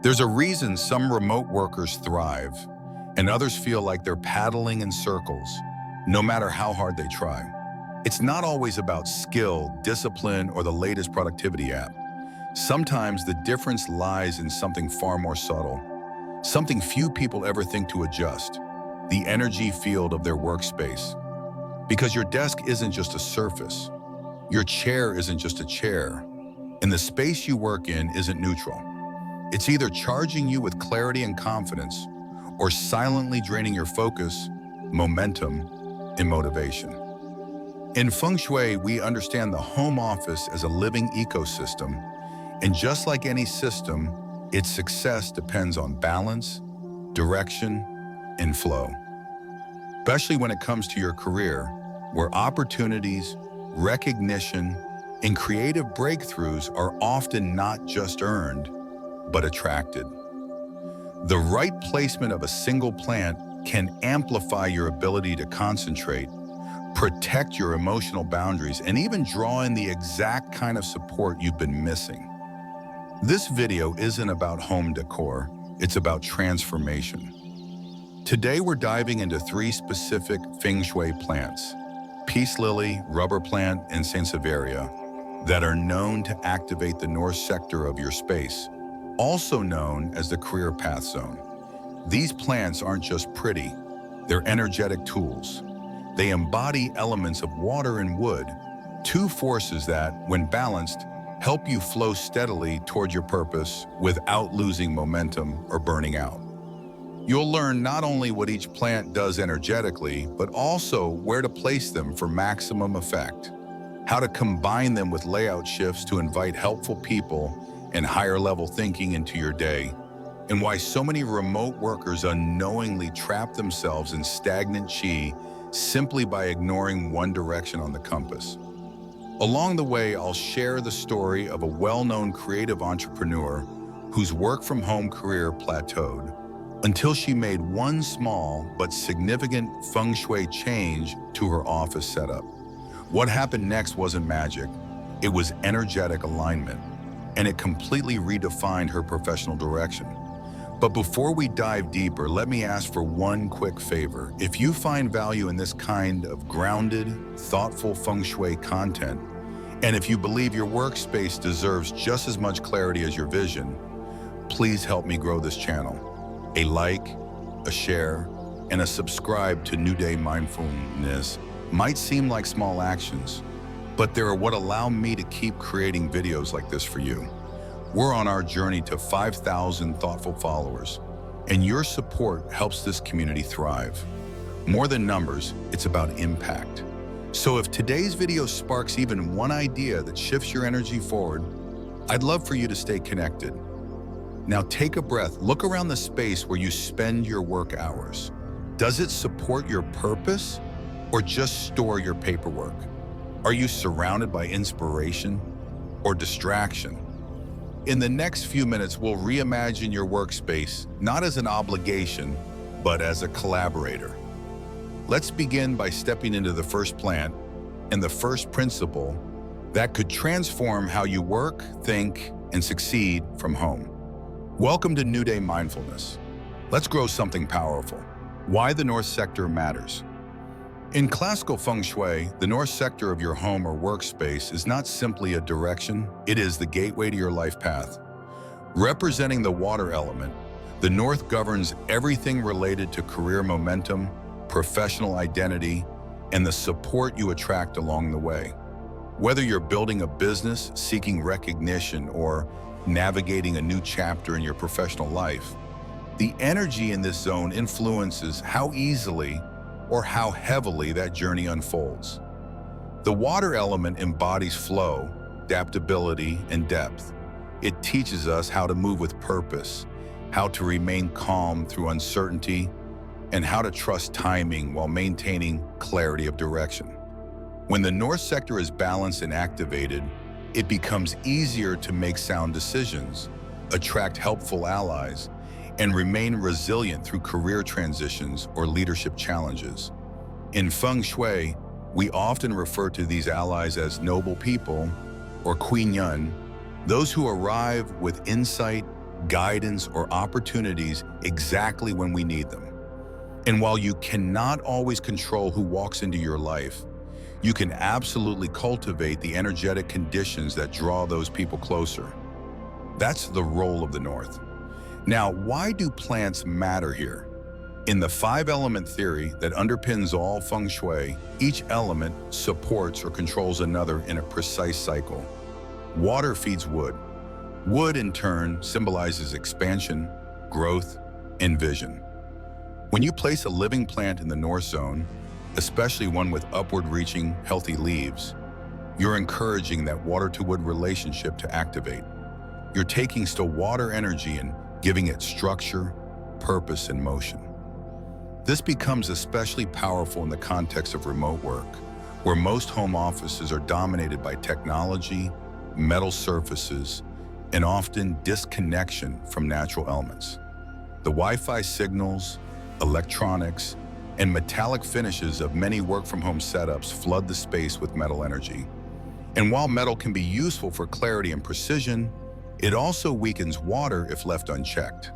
There's a reason some remote workers thrive and others feel like they're paddling in circles, no matter how hard they try. It's not always about skill, discipline, or the latest productivity app. Sometimes the difference lies in something far more subtle, something few people ever think to adjust: the energy field of their workspace. Because your desk isn't just a surface, your chair isn't just a chair, and the space you work in isn't neutral. It's either charging you with clarity and confidence, or silently draining your focus, momentum, and motivation. In Feng Shui, we understand the home office as a living ecosystem, and just like any system, its success depends on balance, direction, and flow. Especially when it comes to your career, where opportunities, recognition, and creative breakthroughs are often not just earned, but attracted. The right placement of a single plant can amplify your ability to concentrate, protect your emotional boundaries, and even draw in the exact kind of support you've been missing. This video isn't about home decor, it's about transformation. Today we're diving into 3 specific Feng Shui plants: peace lily, rubber plant, and sansevieria, that are known to activate the north sector of your space, also known as the career path zone. These plants aren't just pretty, they're energetic tools. They embody elements of water and wood, 2 forces that, when balanced, help you flow steadily toward your purpose without losing momentum or burning out. You'll learn not only what each plant does energetically, but also where to place them for maximum effect, how to combine them with layout shifts to invite helpful people and higher-level thinking into your day, and why so many remote workers unknowingly trap themselves in stagnant chi simply by ignoring one direction on the compass. Along the way, I'll share the story of a well-known creative entrepreneur whose work-from-home career plateaued until she made one small but significant Feng Shui change to her office setup. What happened next wasn't magic, it was energetic alignment, and it completely redefined her professional direction. But before we dive deeper, let me ask for one quick favor. If you find value in this kind of grounded, thoughtful Feng Shui content, and if you believe your workspace deserves just as much clarity as your vision, please help me grow this channel. A like, a share, and a subscribe to New Day Mindfulness might seem like small actions, but they're what allow me to keep creating videos like this for you. We're on our journey to 5,000 thoughtful followers, and your support helps this community thrive. More than numbers, it's about impact. So if today's video sparks even one idea that shifts your energy forward, I'd love for you to stay connected. Now take a breath, look around the space where you spend your work hours. Does it support your purpose or just store your paperwork? Are you surrounded by inspiration or distraction? In the next few minutes, we'll reimagine your workspace, not as an obligation, but as a collaborator. Let's begin by stepping into the first plant and the first principle that could transform how you work, think, and succeed from home. Welcome to New Day Mindfulness. Let's grow something powerful. Why the north sector matters. In classical Feng Shui, the north sector of your home or workspace is not simply a direction, it is the gateway to your life path. Representing the water element, the north governs everything related to career momentum, professional identity, and the support you attract along the way. Whether you're building a business, seeking recognition, or navigating a new chapter in your professional life, the energy in this zone influences how easily or how heavily that journey unfolds. The water element embodies flow, adaptability, and depth. It teaches us how to move with purpose, how to remain calm through uncertainty, and how to trust timing while maintaining clarity of direction. When the north sector is balanced and activated, it becomes easier to make sound decisions, attract helpful allies, and remain resilient through career transitions or leadership challenges. In Feng Shui, we often refer to these allies as noble people or Queen Yun, those who arrive with insight, guidance, or opportunities exactly when we need them. And while you cannot always control who walks into your life, you can absolutely cultivate the energetic conditions that draw those people closer. That's the role of the North. Now, why do plants matter here? In the five-element theory that underpins all Feng Shui, each element supports or controls another in a precise cycle. Water feeds wood. Wood, in turn, symbolizes expansion, growth, and vision. When you place a living plant in the North Zone, especially one with upward-reaching, healthy leaves, you're encouraging that water-to-wood relationship to activate. You're taking still water energy and giving it structure, purpose, and motion. This becomes especially powerful in the context of remote work, where most home offices are dominated by technology, metal surfaces, and often disconnection from natural elements. The Wi-Fi signals, electronics, and metallic finishes of many work-from-home setups flood the space with metal energy. And while metal can be useful for clarity and precision, it also weakens water if left unchecked.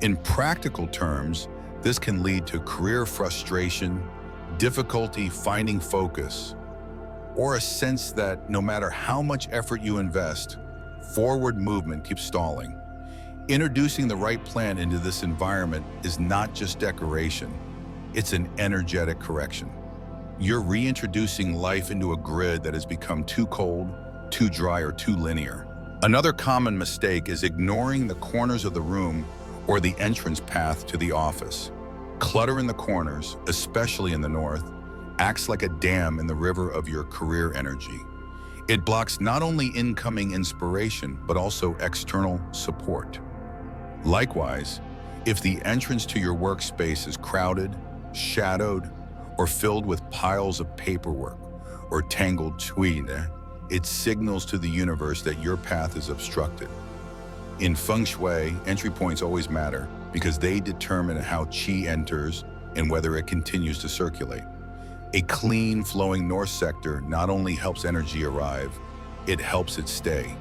In practical terms, this can lead to career frustration, difficulty finding focus, or a sense that no matter how much effort you invest, forward movement keeps stalling. Introducing the right plant into this environment is not just decoration, it's an energetic correction. You're reintroducing life into a grid that has become too cold, too dry, or too linear. Another common mistake is ignoring the corners of the room or the entrance path to the office. Clutter in the corners, especially in the North, acts like a dam in the river of your career energy. It blocks not only incoming inspiration, but also external support. Likewise, if the entrance to your workspace is crowded, shadowed, or filled with piles of paperwork or tangled tweed, it signals to the universe that your path is obstructed. In Feng Shui, entry points always matter because they determine how qi enters and whether it continues to circulate. A clean, flowing north sector not only helps energy arrive, it helps it stay.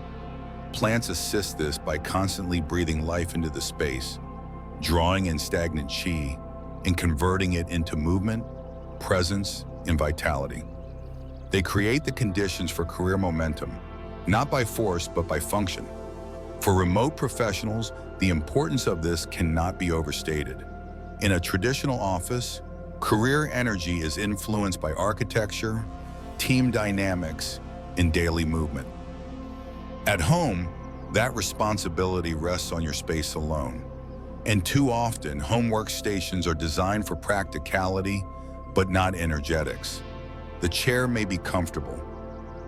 Plants assist this by constantly breathing life into the space, drawing in stagnant qi, and converting it into movement, presence, and vitality. They create the conditions for career momentum, not by force, but by function. For remote professionals, the importance of this cannot be overstated. In a traditional office, career energy is influenced by architecture, team dynamics, and daily movement. At home, that responsibility rests on your space alone. And too often, home workstations are designed for practicality, but not energetics. The chair may be comfortable,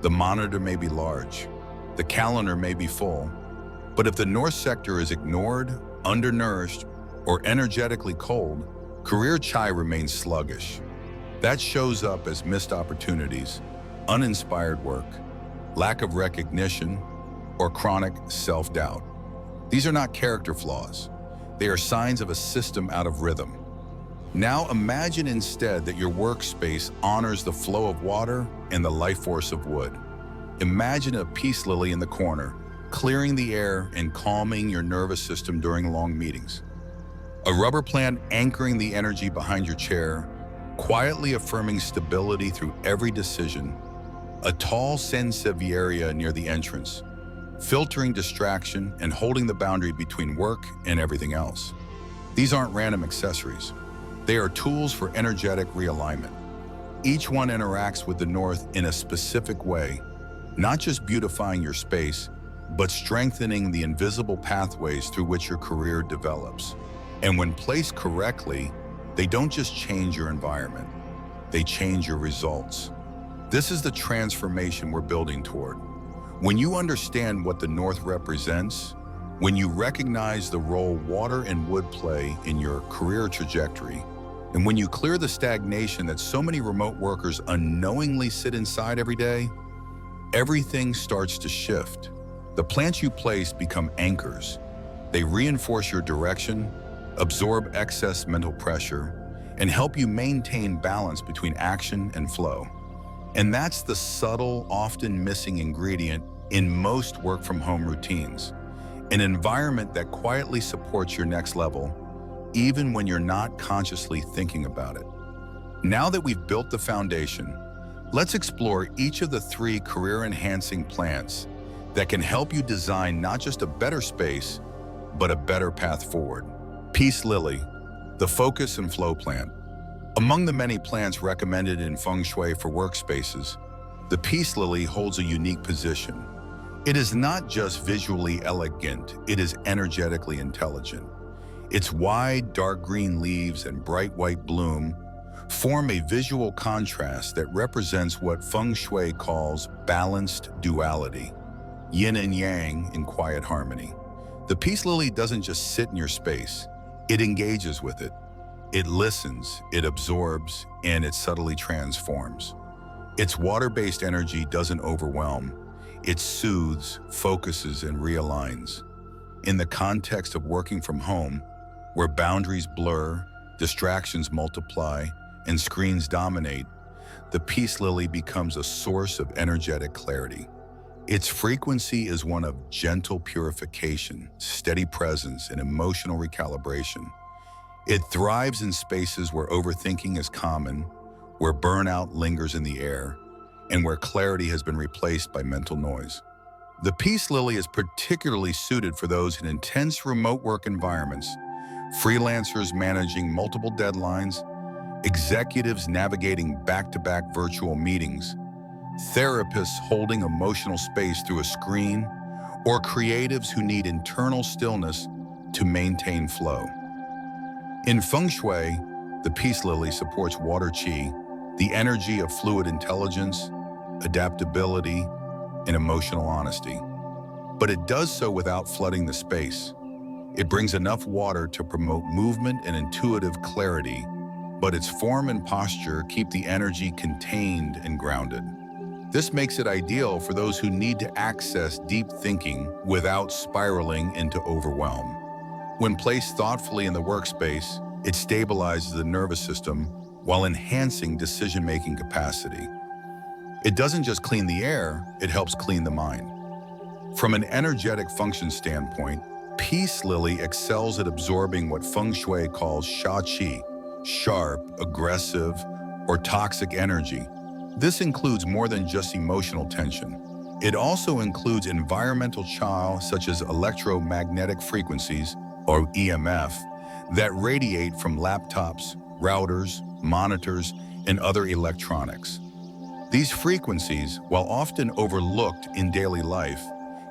the monitor may be large, the calendar may be full, but if the north sector is ignored, undernourished, or energetically cold, career chai remains sluggish. That shows up as missed opportunities, uninspired work, lack of recognition, or chronic self-doubt. These are not character flaws. They are signs of a system out of rhythm. Now imagine instead that your workspace honors the flow of water and the life force of wood. Imagine a peace lily in the corner, clearing the air and calming your nervous system during long meetings. A rubber plant anchoring the energy behind your chair, quietly affirming stability through every decision. A tall sansevieria near the entrance, filtering distraction and holding the boundary between work and everything else. These aren't random accessories. They are tools for energetic realignment. Each one interacts with the north in a specific way, not just beautifying your space, but strengthening the invisible pathways through which your career develops. And when placed correctly, they don't just change your environment, they change your results. This is the transformation we're building toward. When you understand what the North represents, when you recognize the role water and wood play in your career trajectory, and when you clear the stagnation that so many remote workers unknowingly sit inside every day, everything starts to shift. The plants you place become anchors. They reinforce your direction, absorb excess mental pressure, and help you maintain balance between action and flow. And that's the subtle, often missing ingredient in most work-from-home routines. an environment that quietly supports your next level, even when you're not consciously thinking about it. Now that we've built the foundation, let's explore each of the 3 career-enhancing plants that can help you design not just a better space, but a better path forward. Peace Lily, the focus and flow plant. Among the many plants recommended in Feng Shui for workspaces, the peace lily holds a unique position. It is not just visually elegant, it is energetically intelligent. Its wide, dark green leaves and bright white bloom form a visual contrast that represents what Feng Shui calls balanced duality, yin and yang in quiet harmony. The peace lily doesn't just sit in your space, it engages with it. It listens, it absorbs, and it subtly transforms. Its water-based energy doesn't overwhelm, it soothes, focuses, and realigns. In the context of working from home, where boundaries blur, distractions multiply, and screens dominate, the peace lily becomes a source of energetic clarity. Its frequency is one of gentle purification, steady presence, and emotional recalibration. It thrives in spaces where overthinking is common, where burnout lingers in the air, and where clarity has been replaced by mental noise. The peace lily is particularly suited for those in intense remote work environments, freelancers managing multiple deadlines, executives navigating back-to-back virtual meetings, therapists holding emotional space through a screen, or creatives who need internal stillness to maintain flow. In Feng Shui, the peace lily supports water qi, the energy of fluid intelligence, adaptability, and emotional honesty. But it does so without flooding the space. It brings enough water to promote movement and intuitive clarity, but its form and posture keep the energy contained and grounded. This makes it ideal for those who need to access deep thinking without spiraling into overwhelm. When placed thoughtfully in the workspace, it stabilizes the nervous system while enhancing decision-making capacity. It doesn't just clean the air, it helps clean the mind. From an energetic function standpoint, peace lily excels at absorbing what Feng Shui calls sha qi, sharp, aggressive, or toxic energy. This includes more than just emotional tension. It also includes environmental cha, such as electromagnetic frequencies, or EMF, that radiate from laptops, routers, monitors, and other electronics. These frequencies, while often overlooked in daily life,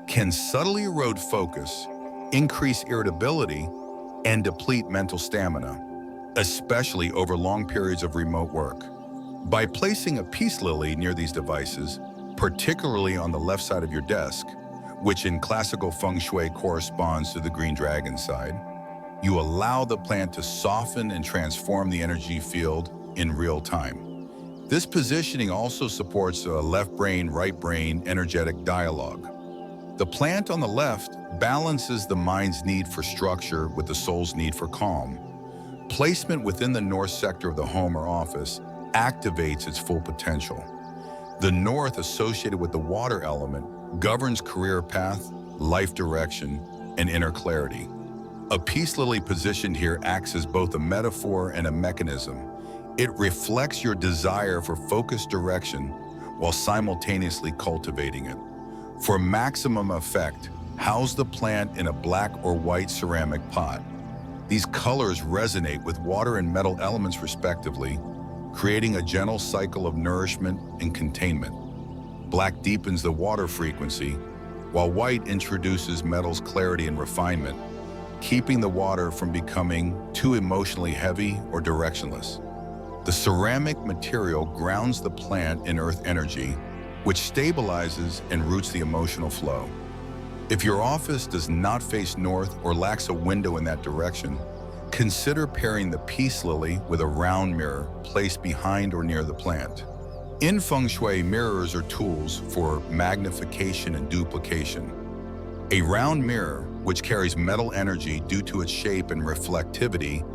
can subtly erode focus, increase irritability, and deplete mental stamina, especially over long periods of remote work. By placing a peace lily near these devices, particularly on the left side of your desk, which in classical Feng Shui corresponds to the green dragon side, you allow the plant to soften and transform the energy field in real time. This positioning also supports a left brain, right brain energetic dialogue. The plant on the left balances the mind's need for structure with the soul's need for calm. Placement within the north sector of the home or office activates its full potential. The north, associated with the water element, governs career path, life direction, and inner clarity. A peace lily positioned here acts as both a metaphor and a mechanism. It reflects your desire for focused direction while simultaneously cultivating it. For maximum effect, house the plant in a black or white ceramic pot. These colors resonate with water and metal elements respectively, creating a gentle cycle of nourishment and containment. Black deepens the water frequency, while white introduces metal's clarity and refinement, keeping the water from becoming too emotionally heavy or directionless. The ceramic material grounds the plant in earth energy, which stabilizes and roots the emotional flow. If your office does not face north or lacks a window in that direction, consider pairing the peace lily with a round mirror placed behind or near the plant. In Feng Shui, mirrors are tools for magnification and duplication. A round mirror, which carries metal energy due to its shape and reflectivity,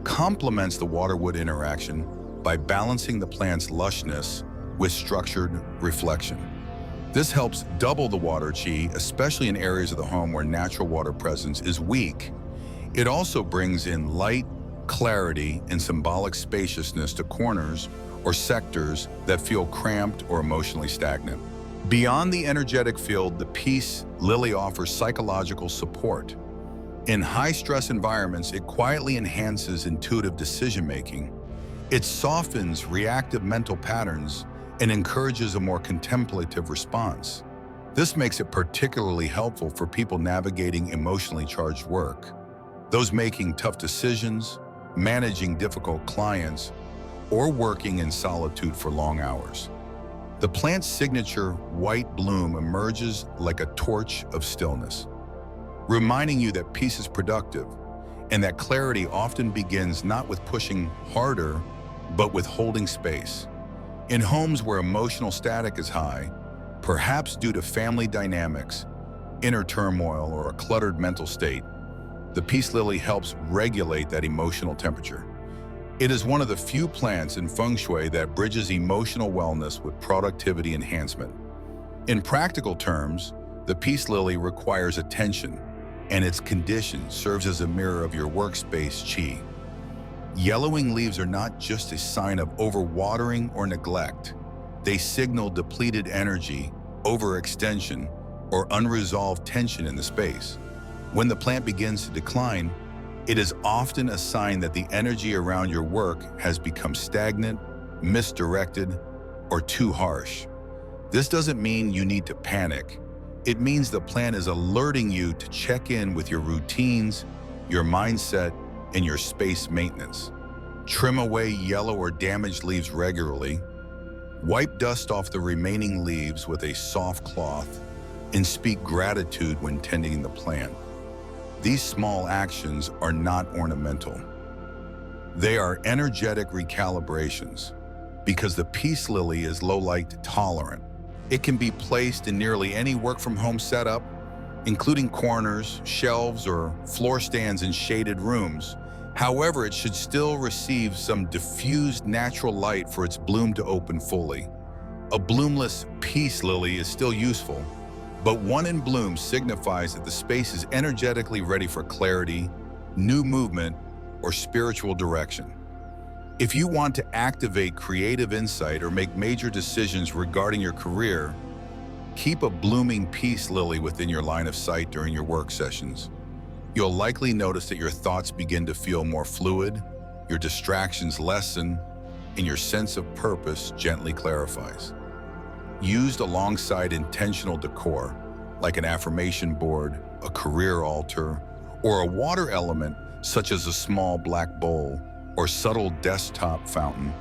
complements the water-wood interaction by balancing the plant's lushness with structured reflection. This helps double the water qi, especially in areas of the home where natural water presence is weak. It also brings in light, clarity, and symbolic spaciousness to corners or sectors that feel cramped or emotionally stagnant. Beyond the energetic field, the peace lily offers psychological support. In high-stress environments, it quietly enhances intuitive decision-making. It softens reactive mental patterns and encourages a more contemplative response. This makes it particularly helpful for people navigating emotionally charged work, those making tough decisions, managing difficult clients, or working in solitude for long hours. The plant's signature white bloom emerges like a torch of stillness, reminding you that peace is productive and that clarity often begins not with pushing harder, but with holding space. In homes where emotional static is high, perhaps due to family dynamics, inner turmoil, or a cluttered mental state, the peace lily helps regulate that emotional temperature. It is one of the few plants in Feng Shui that bridges emotional wellness with productivity enhancement. In practical terms, the peace lily requires attention, and its condition serves as a mirror of your workspace qi. Yellowing leaves are not just a sign of overwatering or neglect. They signal depleted energy, overextension, or unresolved tension in the space. When the plant begins to decline, it is often a sign that the energy around your work has become stagnant, misdirected, or too harsh. This doesn't mean you need to panic. It means the plant is alerting you to check in with your routines, your mindset, and your space maintenance. Trim away yellow or damaged leaves regularly. Wipe dust off the remaining leaves with a soft cloth, and speak gratitude when tending the plant. These small actions are not ornamental. They are energetic recalibrations because the peace lily is low light tolerant. It can be placed in nearly any work-from-home setup, including corners, shelves, or floor stands in shaded rooms. However, it should still receive some diffused natural light for its bloom to open fully. A bloomless peace lily is still useful, but one in bloom signifies that the space is energetically ready for clarity, new movement, or spiritual direction. If you want to activate creative insight or make major decisions regarding your career, keep a blooming peace lily within your line of sight during your work sessions. You'll likely notice that your thoughts begin to feel more fluid, your distractions lessen, and your sense of purpose gently clarifies. Used alongside intentional decor, like an affirmation board, a career altar, or a water element such as a small black bowl or subtle desktop fountain,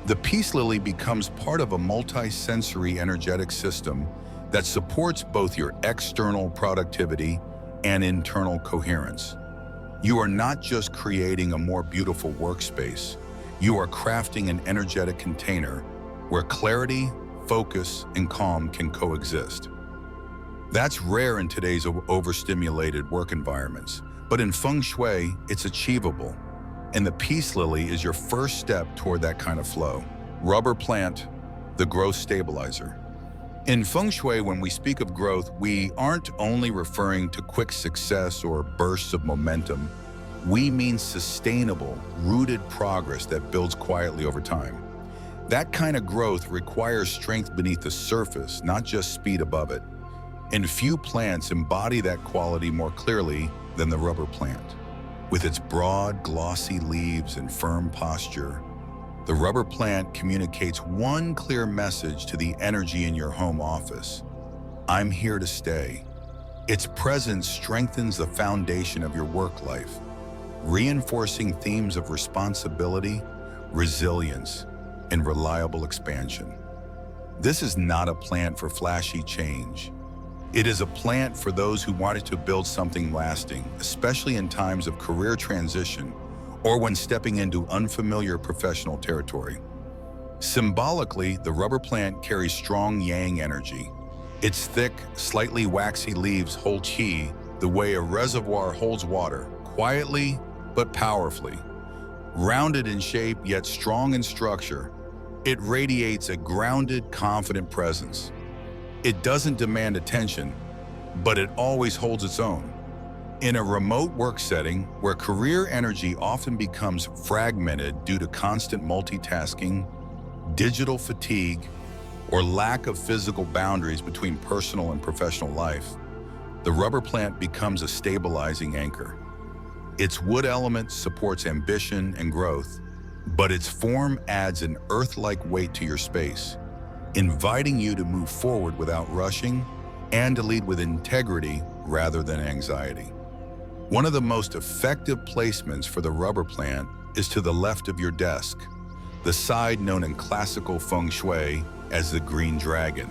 the peace lily becomes part of a multi-sensory energetic system that supports both your external productivity and internal coherence. You are not just creating a more beautiful workspace, you are crafting an energetic container where clarity, focus, and calm can coexist. That's rare in today's overstimulated work environments, but in Feng Shui, it's achievable. And the peace lily is your first step toward that kind of flow. Rubber plant, the growth stabilizer. In Feng Shui, when we speak of growth, we aren't only referring to quick success or bursts of momentum. We mean sustainable, rooted progress that builds quietly over time. That kind of growth requires strength beneath the surface, not just speed above it. And few plants embody that quality more clearly than the rubber plant. With its broad, glossy leaves and firm posture, the rubber plant communicates one clear message to the energy in your home office: I'm here to stay. Its presence strengthens the foundation of your work life, reinforcing themes of responsibility, resilience, and reliable expansion. This is not a plant for flashy change. It is a plant for those who wanted to build something lasting, especially in times of career transition or when stepping into unfamiliar professional territory. Symbolically, the rubber plant carries strong yang energy. Its thick, slightly waxy leaves hold qi the way a reservoir holds water, quietly but powerfully. Rounded in shape yet strong in structure, it radiates a grounded, confident presence. It doesn't demand attention, but it always holds its own. In a remote work setting where career energy often becomes fragmented due to constant multitasking, digital fatigue, or lack of physical boundaries between personal and professional life, the rubber plant becomes a stabilizing anchor. Its wood element supports ambition and growth, but its form adds an earth-like weight to your space, inviting you to move forward without rushing and to lead with integrity rather than anxiety. One of the most effective placements for the rubber plant is to the left of your desk, the side known in classical Feng Shui as the green dragon.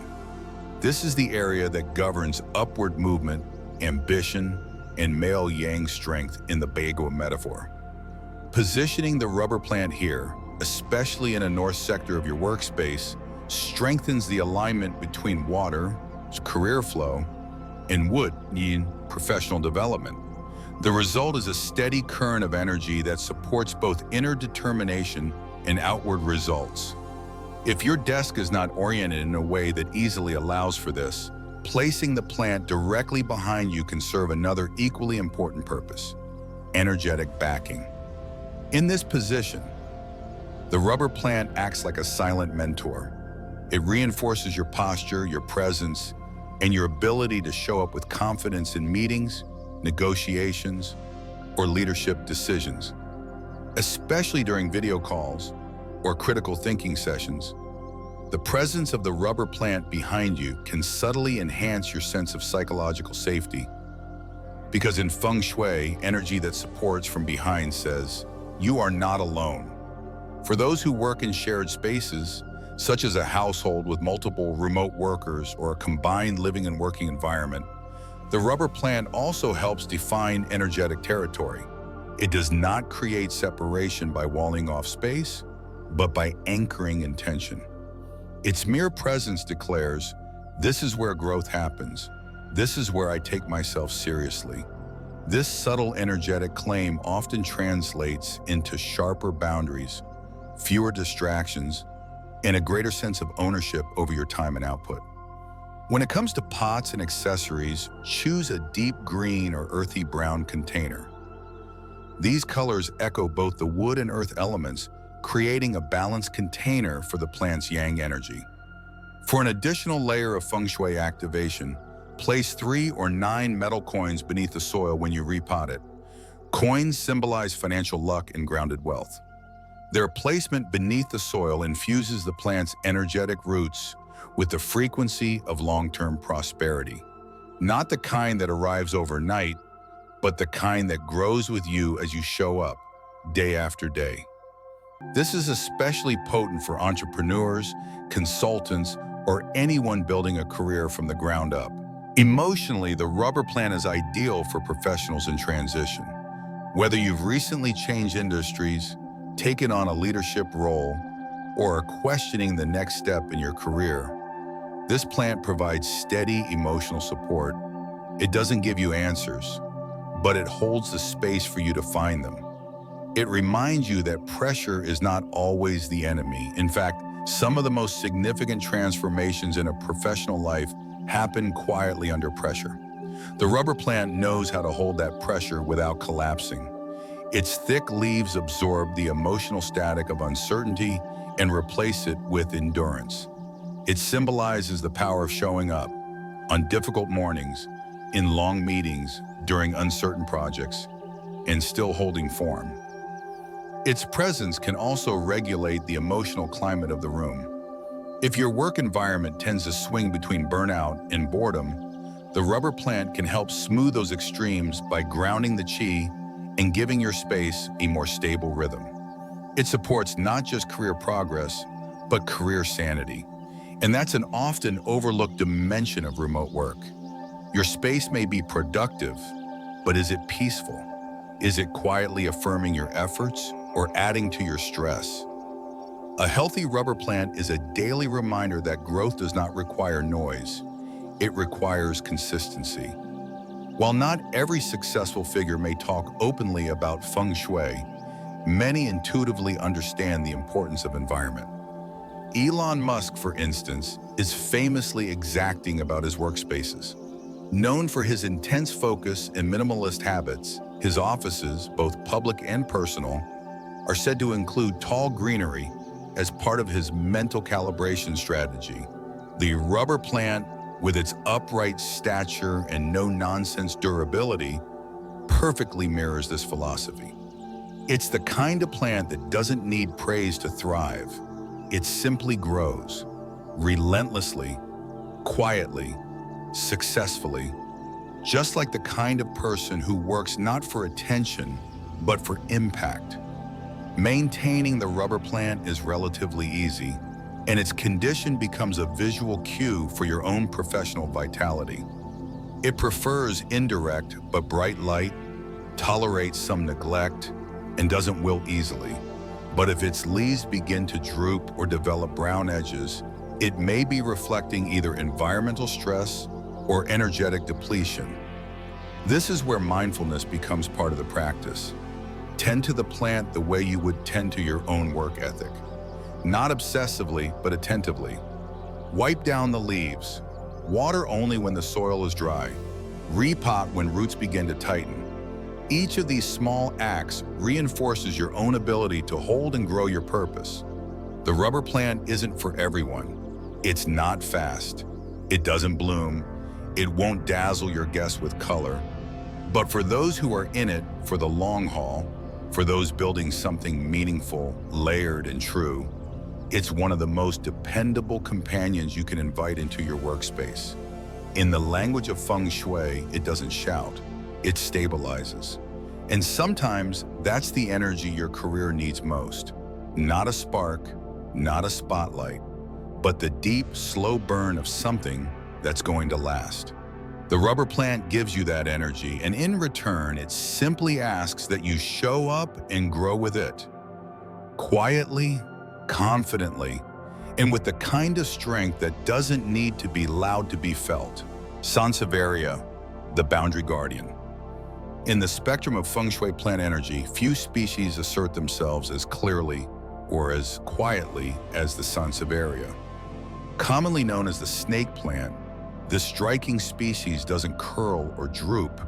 This is the area that governs upward movement, ambition, and male yang strength in the Bagua metaphor. Positioning the rubber plant here, especially in a north sector of your workspace, strengthens the alignment between water, career flow, and wood, yin, professional development. The result is a steady current of energy that supports both inner determination and outward results. If your desk is not oriented in a way that easily allows for this, placing the plant directly behind you can serve another equally important purpose: energetic backing. In this position, the rubber plant acts like a silent mentor. It reinforces your posture, your presence, and your ability to show up with confidence in meetings, negotiations, or leadership decisions. Especially during video calls or critical thinking sessions, the presence of the rubber plant behind you can subtly enhance your sense of psychological safety. Because in Feng Shui, energy that supports from behind says, you are not alone. For those who work in shared spaces, such as a household with multiple remote workers or a combined living and working environment, the rubber plant also helps define energetic territory. It does not create separation by walling off space, but by anchoring intention. Its mere presence declares, this is where growth happens. This is where I take myself seriously. This subtle energetic claim often translates into sharper boundaries, fewer distractions, and a greater sense of ownership over your time and output. When it comes to pots and accessories, choose a deep green or earthy brown container. These colors echo both the wood and earth elements, creating a balanced container for the plant's yang energy. For an additional layer of Feng Shui activation, place 3 or 9 metal coins beneath the soil when you repot it. Coins symbolize financial luck and grounded wealth. Their placement beneath the soil infuses the plant's energetic roots with the frequency of long-term prosperity. Not the kind that arrives overnight, but the kind that grows with you as you show up, day after day. This is especially potent for entrepreneurs, consultants, or anyone building a career from the ground up. Emotionally, the rubber plant is ideal for professionals in transition. Whether you've recently changed industries, taken on a leadership role, or are questioning the next step in your career, this plant provides steady emotional support. It doesn't give you answers, but it holds the space for you to find them. It reminds you that pressure is not always the enemy. In fact, some of the most significant transformations in a professional life happen quietly under pressure. The rubber plant knows how to hold that pressure without collapsing. Its thick leaves absorb the emotional static of uncertainty and replace it with endurance. It symbolizes the power of showing up on difficult mornings, in long meetings, during uncertain projects, and still holding form. Its presence can also regulate the emotional climate of the room. If your work environment tends to swing between burnout and boredom, the rubber plant can help smooth those extremes by grounding the chi and giving your space a more stable rhythm. It supports not just career progress, but career sanity. And that's an often overlooked dimension of remote work. Your space may be productive, but is it peaceful? Is it quietly affirming your efforts or adding to your stress? A healthy rubber plant is a daily reminder that growth does not require noise. It requires consistency. While not every successful figure may talk openly about Feng Shui, many intuitively understand the importance of environment. Elon Musk, for instance, is famously exacting about his workspaces. Known for his intense focus and minimalist habits, his offices, both public and personal, are said to include tall greenery as part of his mental calibration strategy. The rubber plant, with its upright stature and no-nonsense durability, perfectly mirrors this philosophy. It's the kind of plant that doesn't need praise to thrive. It simply grows, relentlessly, quietly, successfully, just like the kind of person who works not for attention, but for impact. Maintaining the rubber plant is relatively easy, and its condition becomes a visual cue for your own professional vitality. It prefers indirect but bright light, tolerates some neglect, and doesn't wilt easily. But if its leaves begin to droop or develop brown edges, it may be reflecting either environmental stress or energetic depletion. This is where mindfulness becomes part of the practice. Tend to the plant the way you would tend to your own work ethic. Not obsessively, but attentively. Wipe down the leaves. Water only when the soil is dry. Repot when roots begin to tighten. Each of these small acts reinforces your own ability to hold and grow your purpose. The rubber plant isn't for everyone. It's not fast. It doesn't bloom. It won't dazzle your guests with color. But for those who are in it for the long haul, for those building something meaningful, layered, and true, it's one of the most dependable companions you can invite into your workspace. In the language of Feng Shui, it doesn't shout, it stabilizes. And sometimes that's the energy your career needs most. Not a spark, not a spotlight, but the deep, slow burn of something that's going to last. The rubber plant gives you that energy, and in return, it simply asks that you show up and grow with it. Quietly, confidently, and with the kind of strength that doesn't need to be loud to be felt. Sansevieria, the boundary guardian. In the spectrum of Feng Shui plant energy, few species assert themselves as clearly or as quietly as the Sansevieria. Commonly known as the snake plant, this striking species doesn't curl or droop,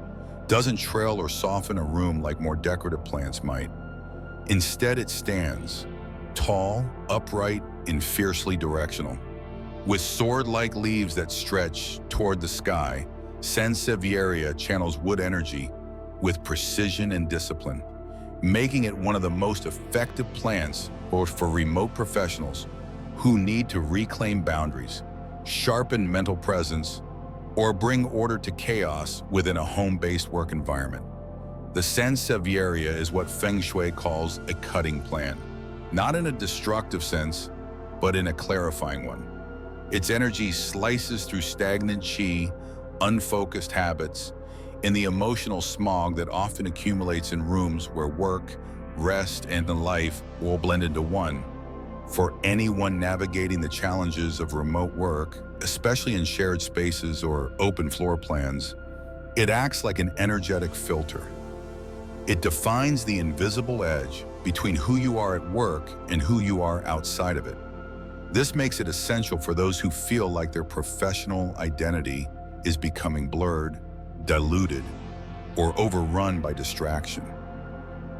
doesn't trail or soften a room like more decorative plants might. Instead, it stands, tall, upright, and fiercely directional. With sword-like leaves that stretch toward the sky, Sansevieria channels wood energy with precision and discipline, making it one of the most effective plants for remote professionals who need to reclaim boundaries, sharpen mental presence, or bring order to chaos within a home-based work environment. The Sansevieria is what Feng Shui calls a cutting plant, not in a destructive sense, but in a clarifying one. Its energy slices through stagnant qi, unfocused habits, and the emotional smog that often accumulates in rooms where work, rest, and life all blend into one. For anyone navigating the challenges of remote work, especially in shared spaces or open floor plans, it acts like an energetic filter. It defines the invisible edge between who you are at work and who you are outside of it. This makes it essential for those who feel like their professional identity is becoming blurred, diluted, or overrun by distraction.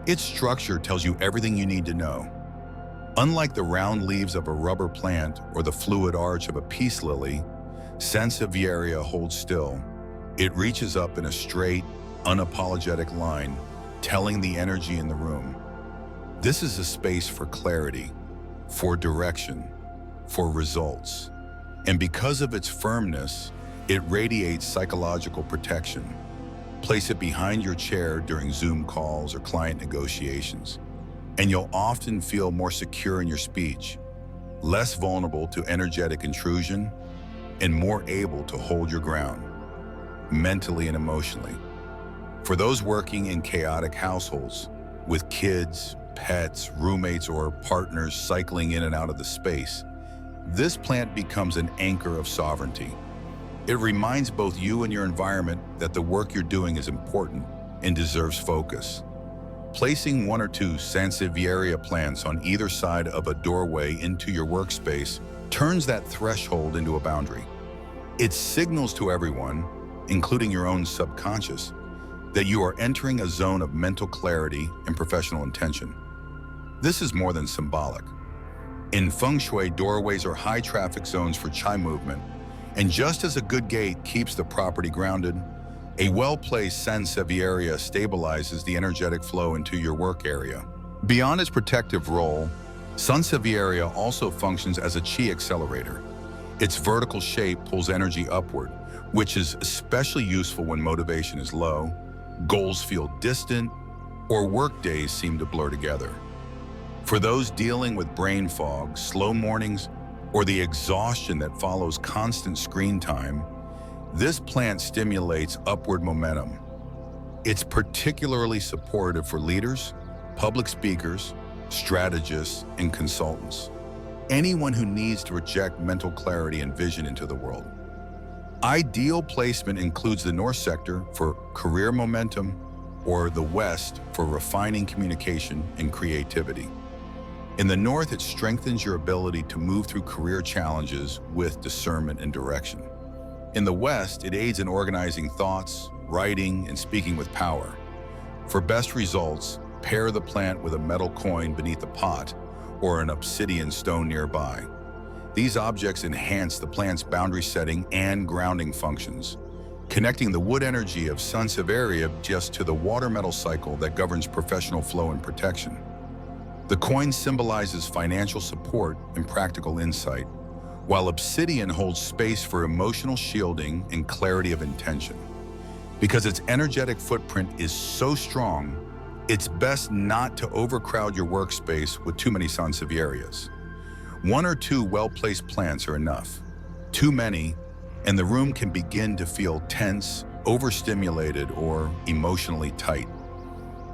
Its structure tells you everything you need to know. Unlike the round leaves of a rubber plant or the fluid arch of a peace lily, Sansevieria holds still. It reaches up in a straight, unapologetic line, telling the energy in the room. This is a space for clarity, for direction, for results. And because of its firmness, it radiates psychological protection. Place it behind your chair during Zoom calls or client negotiations, and you'll often feel more secure in your speech, less vulnerable to energetic intrusion, and more able to hold your ground, mentally and emotionally. For those working in chaotic households, with kids, pets, roommates, or partners cycling in and out of the space, this plant becomes an anchor of sovereignty. It reminds both you and your environment that the work you're doing is important and deserves focus. Placing 1 or 2 Sansevieria plants on either side of a doorway into your workspace turns that threshold into a boundary. It signals to everyone, including your own subconscious, that you are entering a zone of mental clarity and professional intention. This is more than symbolic. In Feng Shui, doorways are high traffic zones for Qi movement, and just as a good gate keeps the property grounded, a well-placed Sansevieria stabilizes the energetic flow into your work area. Beyond its protective role, Sansevieria also functions as a Qi accelerator. Its vertical shape pulls energy upward, which is especially useful when motivation is low, goals feel distant, or work days seem to blur together. For those dealing with brain fog, slow mornings, or the exhaustion that follows constant screen time, this plant stimulates upward momentum. It's particularly supportive for leaders, public speakers, strategists, and consultants. Anyone who needs to project mental clarity and vision into the world. Ideal placement includes the north sector for career momentum or the west for refining communication and creativity. In the north, it strengthens your ability to move through career challenges with discernment and direction. In the west, it aids in organizing thoughts, writing, and speaking with power. For best results, pair the plant with a metal coin beneath a pot or an obsidian stone nearby. These objects enhance the plant's boundary setting and grounding functions, connecting the wood energy of Sansevieria just to the water metal cycle that governs professional flow and protection. The coin symbolizes financial support and practical insight, while obsidian holds space for emotional shielding and clarity of intention. Because its energetic footprint is so strong, it's best not to overcrowd your workspace with too many Sansevierias. 1 or 2 well-placed plants are enough. Too many, and the room can begin to feel tense, overstimulated, or emotionally tight.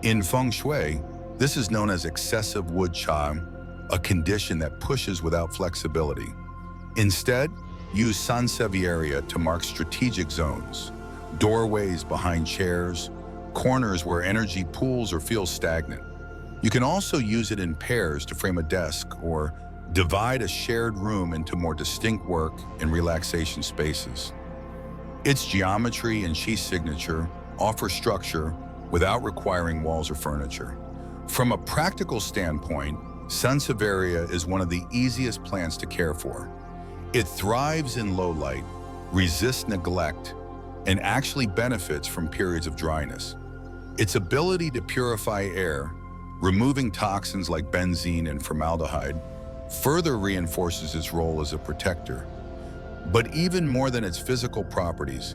In Feng Shui, this is known as excessive wood Qi, a condition that pushes without flexibility. Instead, use Sansevieria to mark strategic zones, doorways behind chairs, corners where energy pools or feels stagnant. You can also use it in pairs to frame a desk or divide a shared room into more distinct work and relaxation spaces. Its geometry and Qi signature offer structure without requiring walls or furniture. From a practical standpoint, Sansevieria is one of the easiest plants to care for. It thrives in low light, resists neglect, and actually benefits from periods of dryness. Its ability to purify air, removing toxins like benzene and formaldehyde, further reinforces its role as a protector. But even more than its physical properties,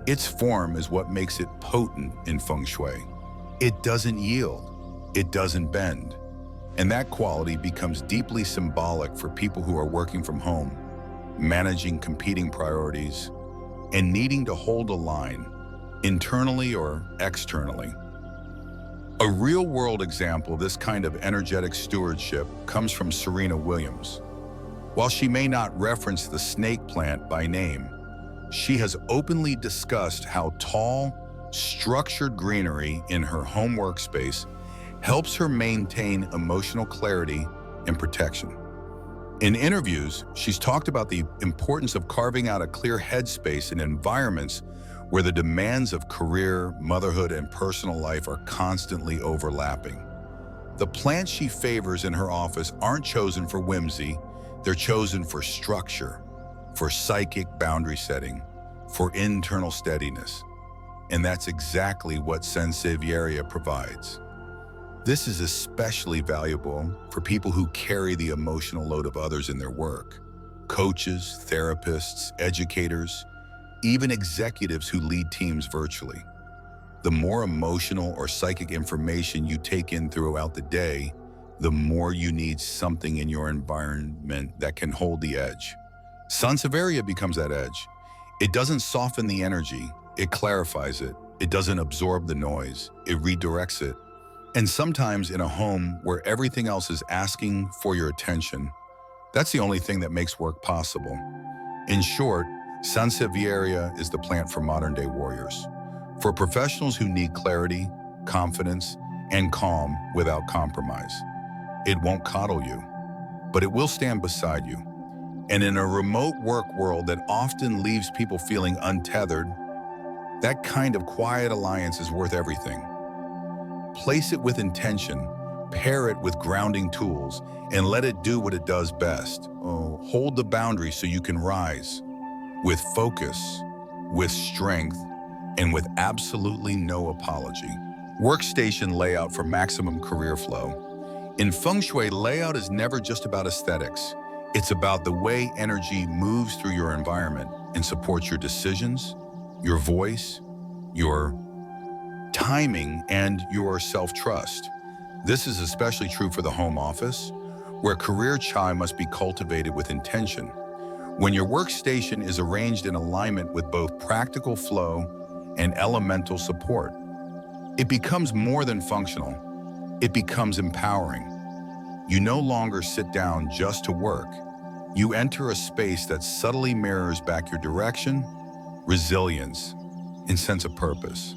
its form is what makes it potent in Feng Shui. It doesn't yield, it doesn't bend, and that quality becomes deeply symbolic for people who are working from home, managing competing priorities, and needing to hold a line, internally or externally. A real-world example of this kind of energetic stewardship comes from Serena Williams. While she may not reference the snake plant by name, she has openly discussed how tall, structured greenery in her home workspace helps her maintain emotional clarity and protection. In interviews, she's talked about the importance of carving out a clear headspace in environments where the demands of career, motherhood, and personal life are constantly overlapping. The plants she favors in her office aren't chosen for whimsy, they're chosen for structure, for psychic boundary setting, for internal steadiness. And that's exactly what Sansevieria provides. This is especially valuable for people who carry the emotional load of others in their work. Coaches, therapists, educators, even executives who lead teams virtually. The more emotional or psychic information you take in throughout the day, the more you need something in your environment that can hold the edge. Sansevieria becomes that edge. It doesn't soften the energy, it clarifies it. It doesn't absorb the noise, it redirects it. And sometimes in a home where everything else is asking for your attention, that's the only thing that makes work possible. In short, Sansevieria is the plant for modern-day warriors. For professionals who need clarity, confidence, and calm without compromise. It won't coddle you, but it will stand beside you. And in a remote work world that often leaves people feeling untethered, that kind of quiet alliance is worth everything. Place it with intention, pair it with grounding tools, and let it do what it does best. Oh, hold the boundary so you can rise with focus, with strength, and with absolutely no apology. Workstation layout for maximum career flow. In Feng Shui, layout is never just about aesthetics. It's about the way energy moves through your environment and supports your decisions, your voice, your timing, and your self-trust. This is especially true for the home office, where career chai must be cultivated with intention. When your workstation is arranged in alignment with both practical flow and elemental support, it becomes more than functional. It becomes empowering. You no longer sit down just to work. You enter a space that subtly mirrors back your direction, resilience, and sense of purpose.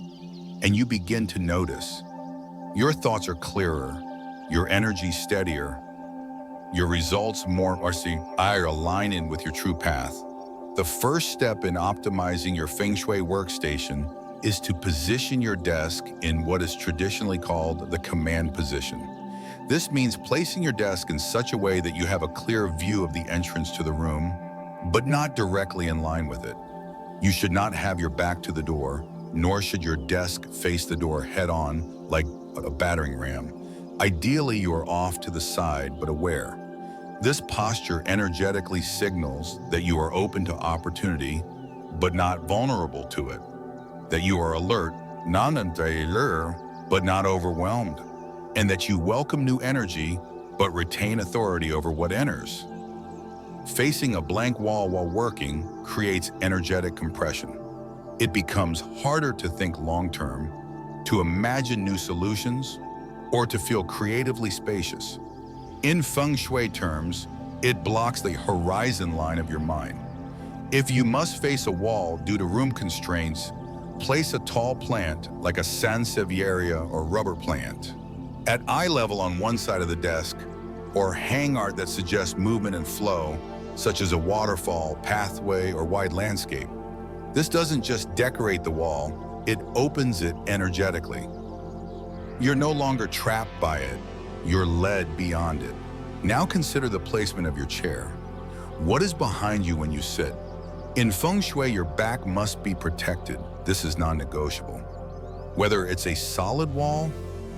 And you begin to notice. Your thoughts are clearer, your energy steadier, your results are aligning with your true path. The first step in optimizing your Feng Shui workstation is to position your desk in what is traditionally called the command position. This means placing your desk in such a way that you have a clear view of the entrance to the room, but not directly in line with it. You should not have your back to the door, nor should your desk face the door head-on like a battering ram. Ideally, you are off to the side, but aware. This posture energetically signals that you are open to opportunity, but not vulnerable to it. That you are alert, but not overwhelmed. And that you welcome new energy, but retain authority over what enters. Facing a blank wall while working creates energetic compression. It becomes harder to think long-term, to imagine new solutions, or to feel creatively spacious. In Feng Shui terms, it blocks the horizon line of your mind. If you must face a wall due to room constraints, place a tall plant like a sansevieria or rubber plant at eye level on one side of the desk, or hang art that suggests movement and flow, such as a waterfall, pathway, or wide landscape. This doesn't just decorate the wall, it opens it energetically. You're no longer trapped by it, you're led beyond it. Now consider the placement of your chair. What is behind you when you sit? In Feng Shui, your back must be protected. This is non-negotiable. Whether it's a solid wall,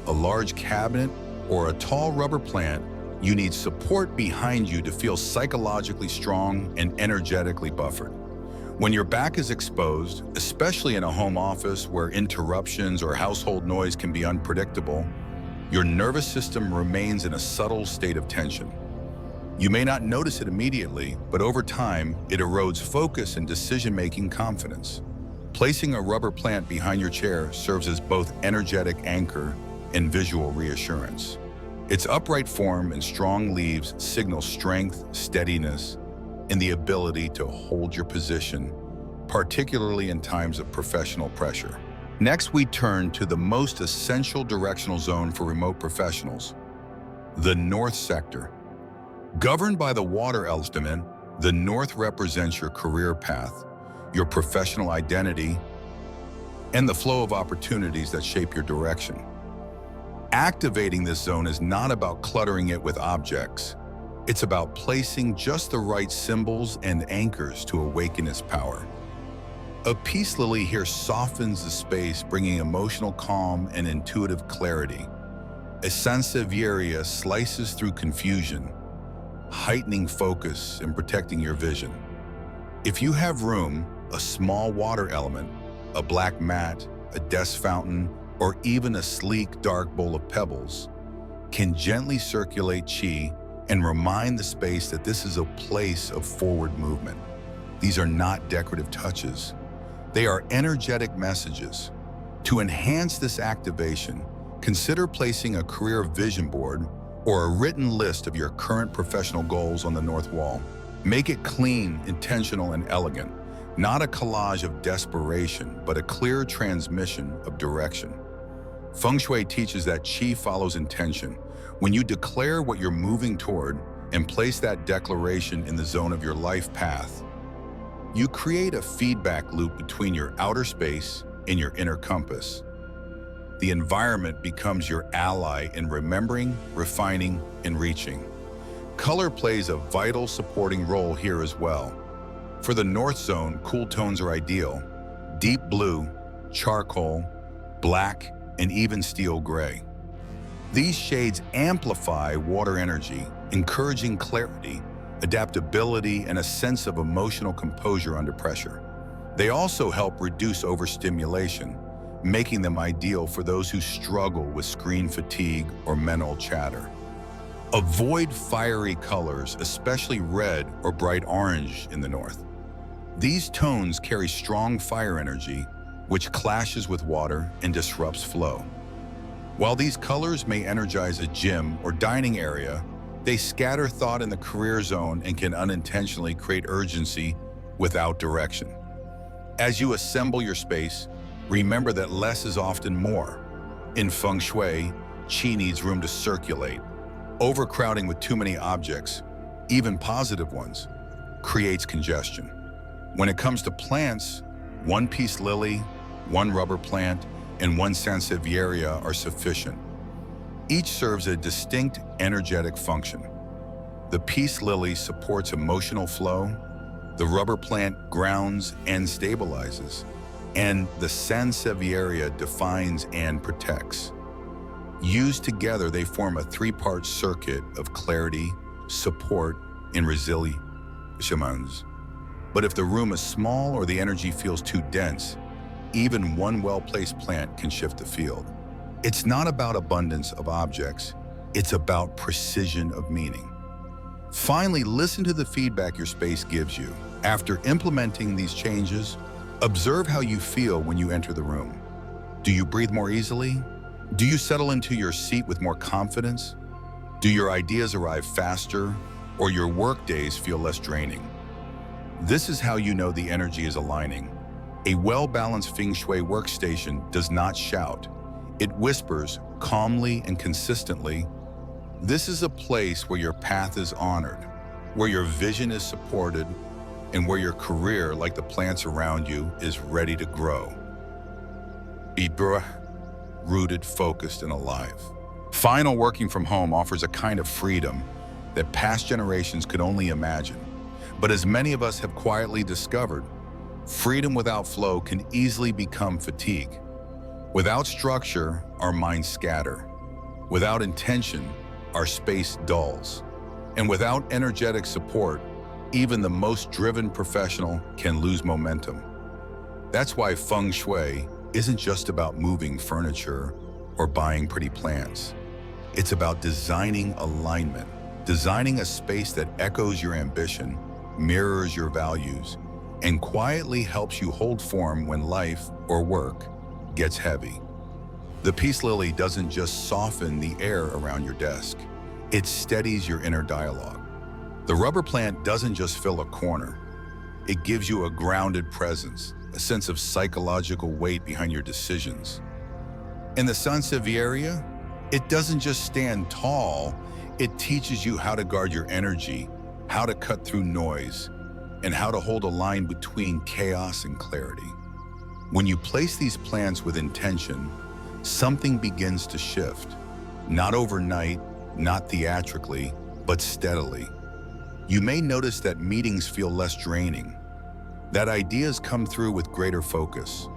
a large cabinet, or a tall rubber plant, you need support behind you to feel psychologically strong and energetically buffered. When your back is exposed, especially in a home office where interruptions or household noise can be unpredictable, your nervous system remains in a subtle state of tension. You may not notice it immediately, but over time, it erodes focus and decision-making confidence. Placing a rubber plant behind your chair serves as both energetic anchor and visual reassurance. Its upright form and strong leaves signal strength, steadiness, and the ability to hold your position, particularly in times of professional pressure. Next, we turn to the most essential directional zone for remote professionals, the North Sector. Governed by the water element, the North represents your career path, your professional identity, and the flow of opportunities that shape your direction. Activating this zone is not about cluttering it with objects. It's about placing just the right symbols and anchors to awaken its power. A peace lily here softens the space, bringing emotional calm and intuitive clarity. A sansevieria slices through confusion, heightening focus and protecting your vision. If you have room, a small water element, a black mat, a desk fountain, or even a sleek, dark bowl of pebbles, can gently circulate qi and remind the space that this is a place of forward movement. These are not decorative touches. They are energetic messages. To enhance this activation, consider placing a career vision board or a written list of your current professional goals on the north wall. Make it clean, intentional, and elegant, not a collage of desperation, but a clear transmission of direction. Feng Shui teaches that qi follows intention. When you declare what you're moving toward and place that declaration in the zone of your life path, you create a feedback loop between your outer space and your inner compass. The environment becomes your ally in remembering, refining, and reaching. Color plays a vital supporting role here as well. For the North Zone, cool tones are ideal. Deep blue, charcoal, black, and even steel gray. These shades amplify water energy, encouraging clarity, adaptability, and a sense of emotional composure under pressure. They also help reduce overstimulation, making them ideal for those who struggle with screen fatigue or mental chatter. Avoid fiery colors, especially red or bright orange in the north. These tones carry strong fire energy, which clashes with water and disrupts flow. While these colors may energize a gym or dining area, they scatter thought in the career zone and can unintentionally create urgency without direction. As you assemble your space, remember that less is often more. In Feng Shui, qi needs room to circulate. Overcrowding with too many objects, even positive ones, creates congestion. When it comes to plants, one peace lily, one rubber plant, and one sansevieria are sufficient. Each serves a distinct energetic function. The peace lily supports emotional flow, the rubber plant grounds and stabilizes, and the sansevieria defines and protects. Used together, they form a three-part circuit of clarity, support, and resilience. But if the room is small or the energy feels too dense, even one well-placed plant can shift the field. It's not about abundance of objects, it's about precision of meaning. Finally, listen to the feedback your space gives you. After implementing these changes, observe how you feel when you enter the room. Do you breathe more easily? Do you settle into your seat with more confidence? Do your ideas arrive faster, or your work days feel less draining? This is how you know the energy is aligning. A well-balanced Feng Shui workstation does not shout. It whispers calmly and consistently. This is a place where your path is honored, where your vision is supported, and where your career, like the plants around you, is ready to grow. Be rooted, focused, and alive. Final working from home offers a kind of freedom that past generations could only imagine. But as many of us have quietly discovered, freedom without flow can easily become fatigue. Without structure, our minds scatter. Without intention, our space dulls. And without energetic support, even the most driven professional can lose momentum. That's why Feng Shui isn't just about moving furniture or buying pretty plants. It's about designing alignment, designing a space that echoes your ambition, mirrors your values, and quietly helps you hold form when life or work gets heavy. The peace lily doesn't just soften the air around your desk, it steadies your inner dialogue. The rubber plant doesn't just fill a corner, it gives you a grounded presence, a sense of psychological weight behind your decisions. In the sansevieria, it doesn't just stand tall, it teaches you how to guard your energy, how to cut through noise, and how to hold a line between chaos and clarity. When you place these plants with intention, something begins to shift. Not overnight, not theatrically, but steadily. You may notice that meetings feel less draining, that ideas come through with greater focus,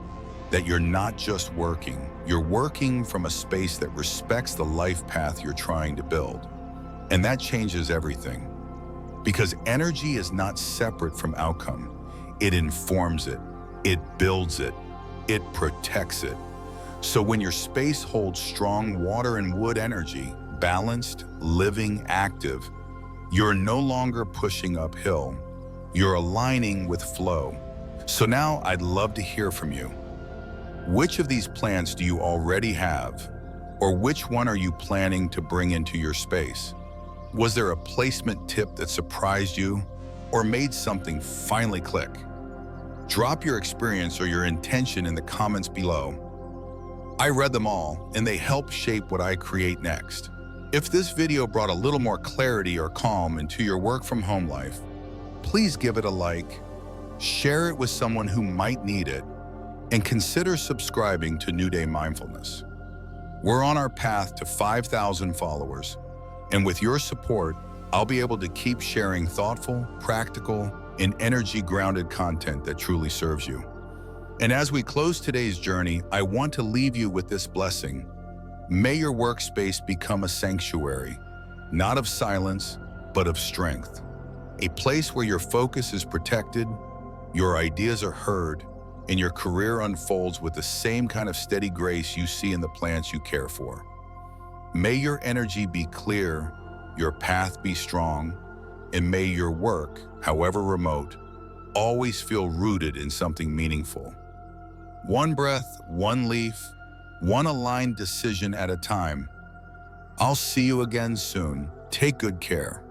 that you're not just working, you're working from a space that respects the life path you're trying to build. And that changes everything. Because energy is not separate from outcome. It informs it, it builds it, it protects it. So when your space holds strong water and wood energy, balanced, living, active, you're no longer pushing uphill, you're aligning with flow. So now I'd love to hear from you. Which of these plants do you already have? Or which one are you planning to bring into your space? Was there a placement tip that surprised you or made something finally click? Drop your experience or your intention in the comments below. I read them all, and they help shape what I create next. If this video brought a little more clarity or calm into your work from home life, please give it a like, share it with someone who might need it, and consider subscribing to New Day Mindfulness. We're on our path to 5,000 followers, and with your support, I'll be able to keep sharing thoughtful, practical, and energy-grounded content that truly serves you. And as we close today's journey, I want to leave you with this blessing. May your workspace become a sanctuary, not of silence, but of strength. A place where your focus is protected, your ideas are heard, and your career unfolds with the same kind of steady grace you see in the plants you care for. May your energy be clear, your path be strong, and may your work, however remote, always feel rooted in something meaningful. One breath, one leaf, one aligned decision at a time. I'll see you again soon. Take good care.